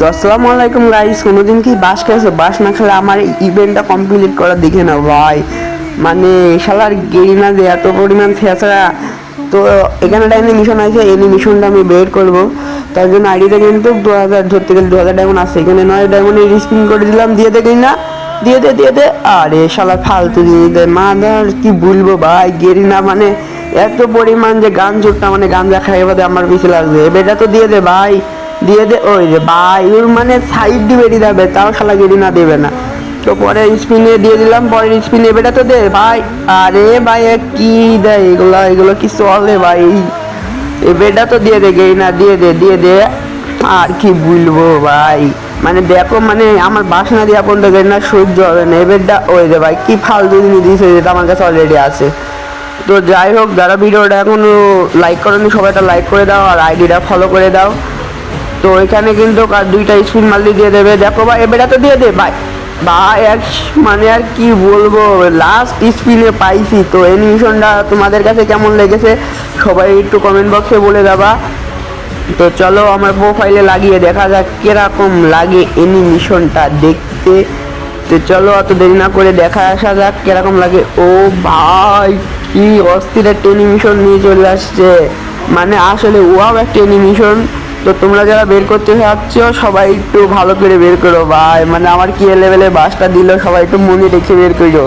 তো আসসালামু আলাইকুম গাইস, কোনোদিন কি বাস খেয়েছো? বাস না খেলে আমার ইভেন্টটা কমপ্লিট করা দেখে না ভাই, মানে শালার গেরিনা যে এত পরিমাণ ছেঁচড়া। তো এখানে একটা মিশন আছে, এই মিশনটা আমি বের করবো। তার জন্য আইডিটা কিন্তু 2000 ধরতে গেলে 2000 ডায়মন্ড আছে, এখানে 9 ডায়মন্ডের স্পিন করে দিলাম। দিয়ে দে গেরিনা, দিয়ে দে। আরে শালা ফালতু দিয়ে দে মাদার, কি বলবো ভাই, গেরিনা মানে এত পরিমাণ যে গাঞ্জুরটা, মানে গাঞ্জা খাই বাদে আমার বেশি লাগবে। এবেটা তো দিয়ে দে ভাই, দিয়ে দে। ওই যে ভাই ওর মানে সাইড দিয়ে বেরিয়ে যাবে, তাও শালা গেরিনা দেবে না। তো পরের স্পিনে দিয়ে দিলাম, পরের স্পিনে এবেটা তো দে ভাই। আরে ভাই কি দেয় এগুলো কি চলে ভাই? এবেটা তো দিয়ে দে গেরিনা, দিয়ে দে। আর কি বলবো ভাই, মানে দেখো, মানে আমার বাসনা দিয়ে পর্যন্ত গেরিনা সহ্য হবে না। এবেটা ওই যে ভাই কি ফালতু জিনিস দিয়েছে, যেটা আমার কাছে অলরেডি আছে। তো যাই হোক, যারা ভিডিওটা এখনো লাইক করেনি সবাই একটা লাইক করে দাও আর আইডিটা ফলো করে দাও। তো এখানে কিন্তু দুইটা স্পিন মারলি দিয়ে দেবে। দেখো ভাই এবারে তো দিয়ে দে ভাই। ভাই এক মানে আর কি বলবো, লাস্ট স্পিনে পাইছি। তো অ্যানিমেশনটা তোমাদের কাছে কেমন লেগেছে সবাই একটু কমেন্ট বক্সে বলে দেবা। তো চলো আমার প্রোফাইলে লাগিয়ে দেখা যাক কিরকম লাগে অ্যানিমেশনটা দেখতে। তো চলো অত দেরি না করে দেখা আসা যাক কিরকম লাগে। ও ভাই কি অস্থির একটা অ্যানিমেশন নিয়ে চলে আসছে, মানে আসলে ওয়াও একটা অ্যানিমেশন। তো তোমরা যারা বের করতে চাচ্ছ সবাই একটু ভালো করে বের করো ভাই, মানে আমার কি লেভেলে বাসটা দিল, সবাই একটু মনে রেখে বের করো।